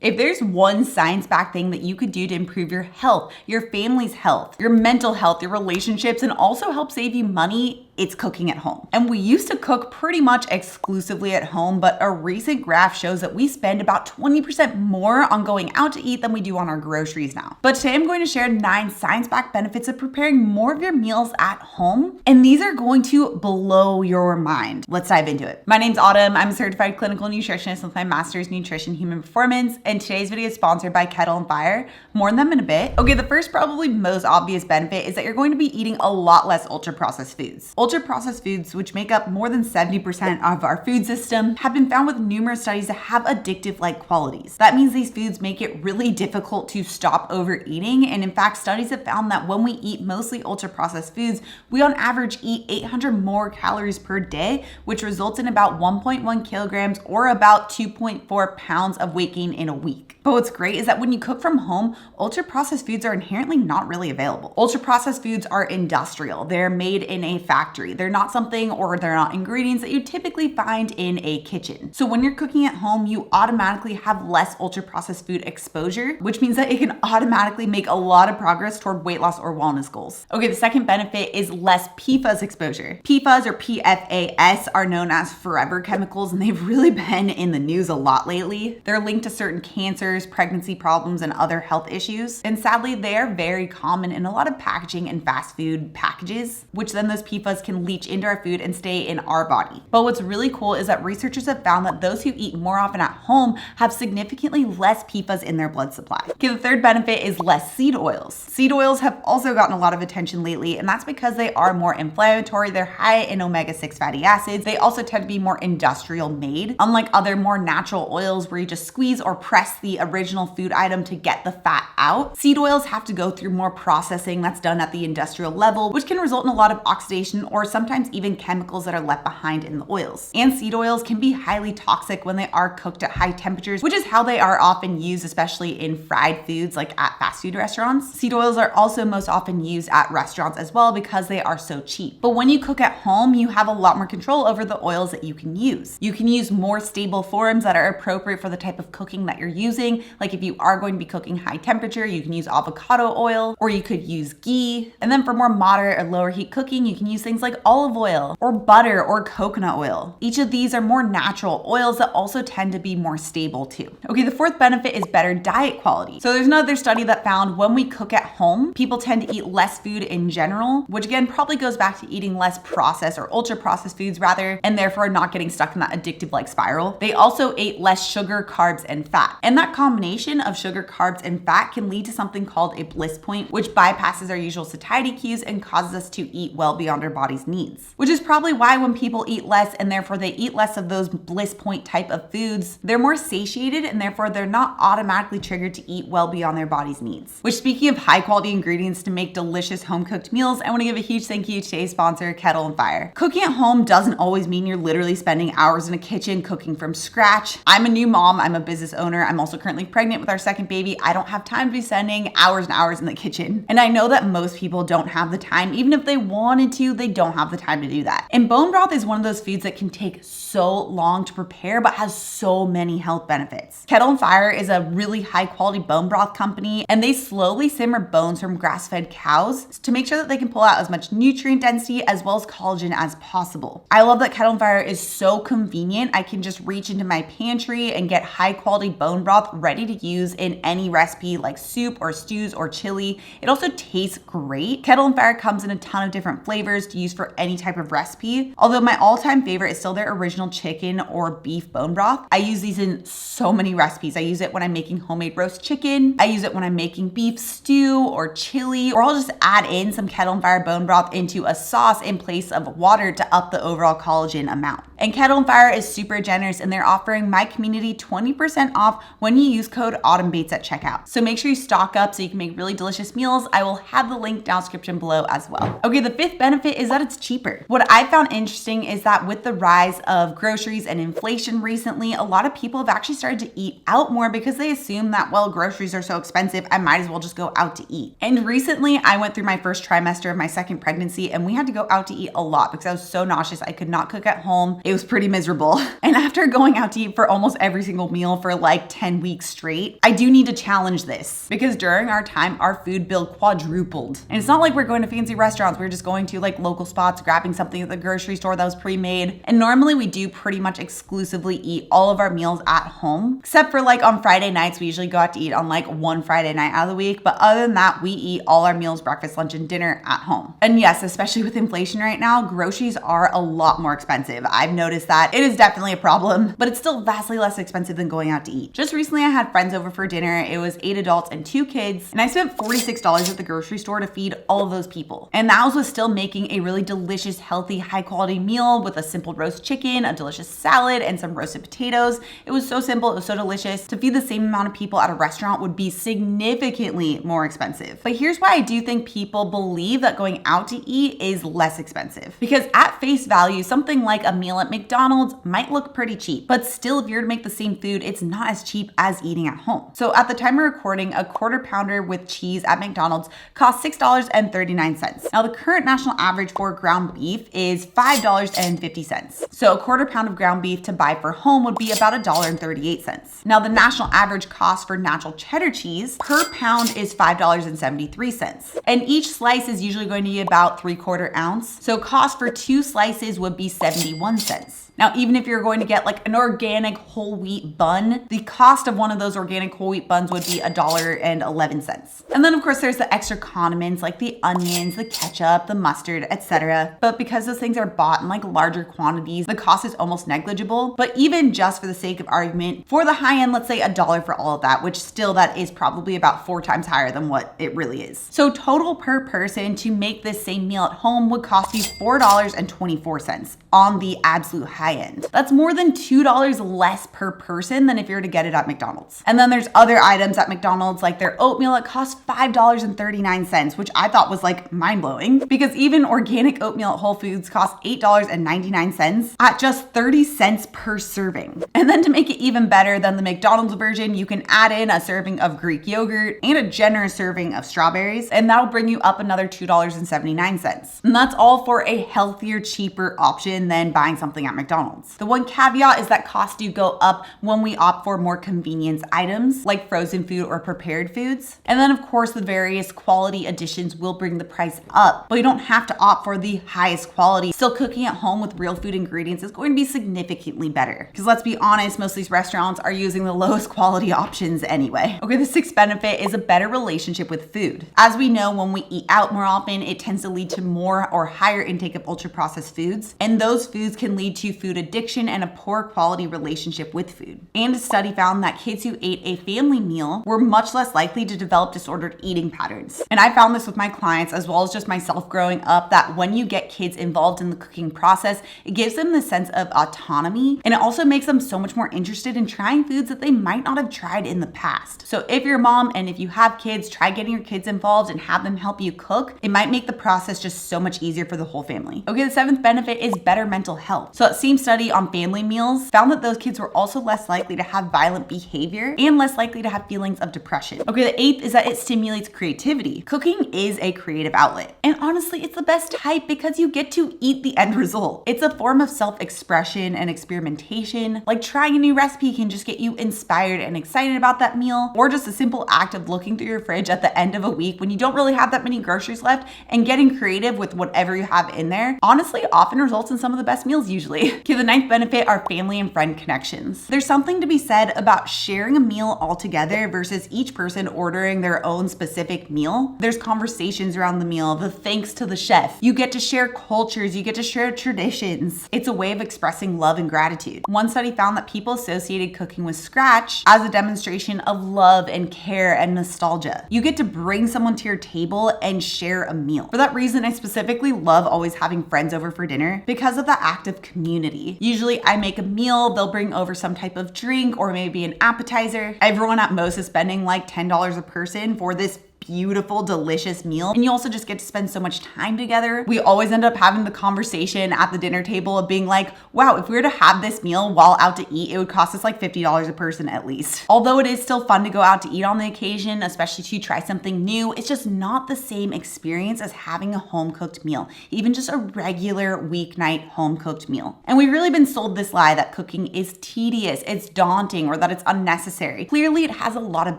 If there's one science-backed thing that you could do to improve your health, your family's health, your mental health, your relationships, and also help save you money, it's cooking at home. And we used to cook pretty much exclusively at home, but a recent graph shows that we spend about 20% more on going out to eat than we do on our groceries now. But today I'm going to share 9 science-backed benefits of preparing more of your meals at home, and these are going to blow your mind. Let's dive into it. My name's Autumn. I'm a certified clinical nutritionist with my master's in nutrition human performance, and today's video is sponsored by Kettle and Fire. More on them in a bit. Okay, the first, probably most obvious benefit is that you're going to be eating a lot less ultra-processed foods. Ultra-processed foods, which make up more than 70% of our food system, have been found with numerous studies to have addictive-like qualities. That means these foods make it really difficult to stop overeating, and in fact, studies have found that when we eat mostly ultra-processed foods, we on average eat 800 more calories per day, which results in about 1.1 kilograms or about 2.4 pounds of weight gain in a week. But what's great is that when you cook from home, ultra-processed foods are inherently not really available. Ultra-processed foods are industrial. They're made in a factory. They're not something, or they're not ingredients that you typically find in a kitchen. So when you're cooking at home, you automatically have less ultra-processed food exposure, which means that it can automatically make a lot of progress toward weight loss or wellness goals. Okay, the second benefit is less PFAS exposure. PFAS or PFAS are known as forever chemicals, and they've really been in the news a lot lately. They're linked to certain cancers, pregnancy problems, and other health issues. And sadly, they are very common in a lot of packaging and fast food packages, which then those PFAS can leach into our food and stay in our body. But what's really cool is that researchers have found that those who eat more often at home have significantly less PFAS in their blood supply. Okay, the third benefit is less seed oils. Seed oils have also gotten a lot of attention lately, and that's because they are more inflammatory. They're high in omega-6 fatty acids. They also tend to be more industrial made, unlike other more natural oils where you just squeeze or press the original food item to get the fat out. Seed oils have to go through more processing that's done at the industrial level, which can result in a lot of oxidation or sometimes even chemicals that are left behind in the oils. And seed oils can be highly toxic when they are cooked at high temperatures, which is how they are often used, especially in fried foods like at fast food restaurants. Seed oils are also most often used at restaurants as well because they are so cheap. But when you cook at home, you have a lot more control over the oils that you can use. You can use more stable forms that are appropriate for the type of cooking that you're using. Like if you are going to be cooking high temperature, you can use avocado oil, or you could use ghee. And then for more moderate or lower heat cooking, you can use things like olive oil or butter or coconut oil. Each of these are more natural oils that also tend to be more stable too. Okay, the fourth benefit is better diet quality. So there's another study that found when we cook at home, people tend to eat less food in general, which again probably goes back to eating less processed or ultra processed foods rather, and therefore not getting stuck in that addictive like spiral. They also ate less sugar, carbs, and fat. And that combination of sugar, carbs, and fat can lead to something called a bliss point, which bypasses our usual satiety cues and causes us to eat well beyond our body's needs. Which is probably why when people eat less and therefore they eat less of those bliss point type of foods, they're more satiated and therefore they're not automatically triggered to eat well beyond their body's needs. Which, speaking of high quality ingredients to make delicious home cooked meals, I want to give a huge thank you to today's sponsor, Kettle and Fire. Cooking at home doesn't always mean you're literally spending hours in a kitchen cooking from scratch. I'm a new mom, I'm a business owner, I'm also currently pregnant with our second baby. I don't have time to be spending hours and hours in the kitchen. And I know that most people don't have the time. Even if they wanted to, they don't have the time to do that. And bone broth is one of those foods that can take so long to prepare, but has so many health benefits. Kettle and Fire is a really high quality bone broth company, and they slowly simmer bones from grass-fed cows to make sure that they can pull out as much nutrient density as well as collagen as possible. I love that Kettle and Fire is so convenient. I can just reach into my pantry and get high quality bone broth ready to use in any recipe like soup or stews or chili. It also tastes great. Kettle and Fire comes in a ton of different flavors to use for any type of recipe. Although my all-time favorite is still their original chicken or beef bone broth. I use these in so many recipes. I use it when I'm making homemade roast chicken. I use it when I'm making beef stew or chili, or I'll just add in some Kettle and Fire bone broth into a sauce in place of water to up the overall collagen amount. And Kettle and Fire is super generous, and they're offering my community 20% off when you use code AUTUMNBAITS at checkout. So make sure you stock up so you can make really delicious meals. I will have the link down description below as well. Okay, the fifth benefit is that that it's cheaper. What I found interesting is that with the rise of groceries and inflation recently, a lot of people have actually started to eat out more because they assume that, well, groceries are so expensive, I might as well just go out to eat. And recently I went through my first trimester of my second pregnancy and we had to go out to eat a lot because I was so nauseous. I could not cook at home. It was pretty miserable. And after going out to eat for almost every single meal for like 10 weeks straight, I do need to challenge this because during our time, our food bill quadrupled. And it's not like we're going to fancy restaurants. We're just going to like local spots, grabbing something at the grocery store that was pre-made. And normally we do pretty much exclusively eat all of our meals at home, except for like on Friday nights, we usually go out to eat on like one Friday night out of the week. But other than that, we eat all our meals, breakfast, lunch, and dinner at home. And yes, especially with inflation right now, groceries are a lot more expensive. I've noticed that it is definitely a problem, but it's still vastly less expensive than going out to eat. Just recently, I had friends over for dinner. It was 8 adults and 2 kids, and I spent $46 at the grocery store to feed all of those people. And that was still making a really delicious, healthy, high quality meal with a simple roast chicken, a delicious salad, and some roasted potatoes. It was so simple, it was so delicious. To feed the same amount of people at a restaurant would be significantly more expensive. But here's why I do think people believe that going out to eat is less expensive. Because at face value, something like a meal at McDonald's might look pretty cheap, but still if you're to make the same food, it's not as cheap as eating at home. So at the time of recording, a quarter pounder with cheese at McDonald's costs $6.39. Now the current national average for ground beef is $5.50. So a quarter pound of ground beef to buy for home would be about $1.38. Now the national average cost for natural cheddar cheese per pound is $5.73. And each slice is usually going to be about 3/4 ounce. So cost for 2 slices would be 71 cents. Now, even if you're going to get like an organic whole wheat bun, the cost of one of those organic whole wheat buns would be $1.11. And then of course there's the extra condiments like the onions, the ketchup, the mustard, etc. But because those things are bought in like larger quantities, the cost is almost negligible. But even just for the sake of argument, for the high end, let's say $1 for all of that, which still that is probably about 4 times higher than what it really is. So total per person to make this same meal at home would cost you $4.24 on the absolute high end. That's more than $2 less per person than if you were to get it at McDonald's. And then there's other items at McDonald's like their oatmeal that costs $5.39, which I thought was like mind-blowing because even organic oatmeal at Whole Foods costs $8.99 at just 30 cents per serving. And then to make it even better than the McDonald's version, you can add in a serving of Greek yogurt and a generous serving of strawberries, and that'll bring you up another $2.79. And that's all for a healthier, cheaper option than buying something at McDonald's. The one caveat is that costs do go up when we opt for more convenience items like frozen food or prepared foods. And then of course the various quality additions will bring the price up, but you don't have to opt for the highest quality. Still cooking at home with real food ingredients is going to be significantly better. Because let's be honest, most of these restaurants are using the lowest quality options anyway. Okay, the 6th benefit is a better relationship with food. As we know, when we eat out more often, it tends to lead to more or higher intake of ultra processed foods. And those foods can lead to food addiction and a poor quality relationship with food. And a study found that kids who ate a family meal were much less likely to develop disordered eating patterns. And I found this with my clients as well as just myself growing up, that when you get kids involved in the cooking process, it gives them the sense of autonomy, and it also makes them so much more interested in trying foods that they might not have tried in the past. So if you're a mom and if you have kids, try getting your kids involved and have them help you cook. It might make the process just so much easier for the whole family. Okay, the 7th benefit is better mental health. So that same study on family meals found that those kids were also less likely to have violent behavior and less likely to have feelings of depression. Okay, the 8th is that it stimulates creativity. Cooking is a creative outlet. And honestly, it's the best type because you get to eat the end result. It's a form of self-expression and experimentation. Like trying a new recipe can just get you inspired and excited about that meal, or just a simple act of looking through your fridge at the end of a week when you don't really have that many groceries left and getting creative with whatever you have in there, honestly, often results in some of the best meals usually. Okay, the 9th benefit are family and friend connections. There's something to be said about sharing a meal all together versus each person ordering their own specific meal. There's conversations around the meal, the thanks to the chef. You get to share cultures, you get to share traditions. It's a way of expressing love and gratitude. One study found that people associated cooking with scratch as a demonstration of love and care and nostalgia. You get to bring someone to your table and share a meal. For that reason, I specifically love always having friends over for dinner because of the act of community. Usually I make a meal, they'll bring over some type of drink or maybe an appetizer. Everyone at most is spending like $10 a person for this beautiful, delicious meal. And you also just get to spend so much time together. We always end up having the conversation at the dinner table of being like, wow, if we were to have this meal while out to eat, it would cost us like $50 a person at least. Although it is still fun to go out to eat on the occasion, especially to try something new, it's just not the same experience as having a home cooked meal, even just a regular weeknight home cooked meal. And we've really been sold this lie that cooking is tedious, it's daunting, or that it's unnecessary. Clearly, it has a lot of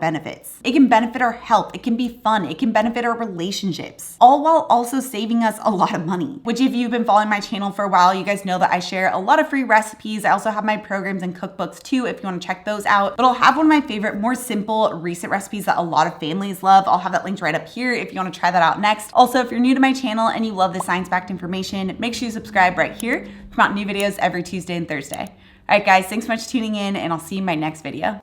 benefits. It can benefit our health, it can be fun, it can benefit our relationships, all while also saving us a lot of money. Which, if you've been following my channel for a while, you guys know that I share a lot of free recipes. I also have my programs and cookbooks too if you want to check those out. But I'll have one of my favorite, more simple, recent recipes that a lot of families love. I'll have that linked right up here if you want to try that out next. Also, if you're new to my channel and you love the science-backed information, make sure you subscribe right here. Come out new videos every Tuesday and Thursday. All right, guys, thanks so much for tuning in, and I'll see you in my next video.